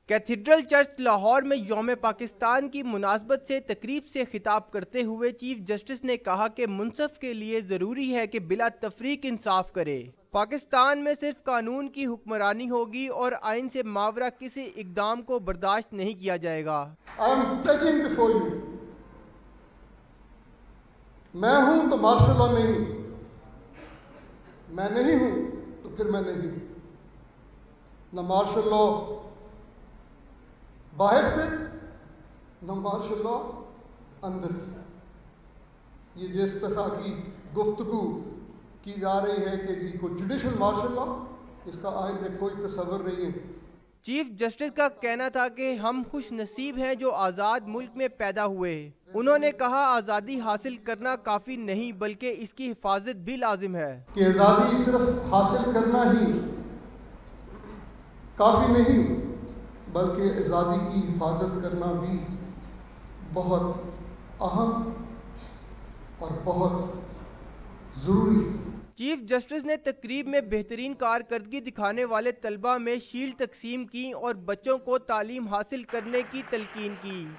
Cathedral church Lahore में यौम पाकिस्तान की मुनासबत से तकरीब से खिताब करते हुए चीफ जस्टिस ने कहा कि मुनसफ के लिए ज़रूरी है कि बिला तफरीक इंसाफ करे। पाकिस्तान में सिर्फ कानून की हुक्मरानी होगी और आइन से मावरा किसी इकदाम को बर्दाश्त नहीं किया जाएगा। मैं हूं तो मार्शल लॉ नहीं, मैं नहीं हूं तो फिर मैं नहीं। न मार्शल लॉ बाहर से, न मार्शल लॉ अंदर से। ये जिस तरह की गुफ्तगू की जा रही है कि जी को जुडिशल मार्शल लॉ, इसका आइन में कोई तस्वर नहीं है। चीफ जस्टिस का कहना था कि हम खुश नसीब हैं जो आज़ाद मुल्क में पैदा हुए। उन्होंने कहा आज़ादी हासिल करना काफ़ी नहीं बल्कि इसकी हिफाजत भी लाजिम है कि आज़ादी सिर्फ हासिल करना ही काफ़ी नहीं बल्कि आज़ादी की हिफाजत करना भी बहुत अहम और बहुत ज़रूरी है। चीफ जस्टिस ने तकरीब में बेहतरीन कारकर्दगी दिखाने वाले तलबा में शील्ड तकसीम की और बच्चों को तालीम हासिल करने की तलकीन की।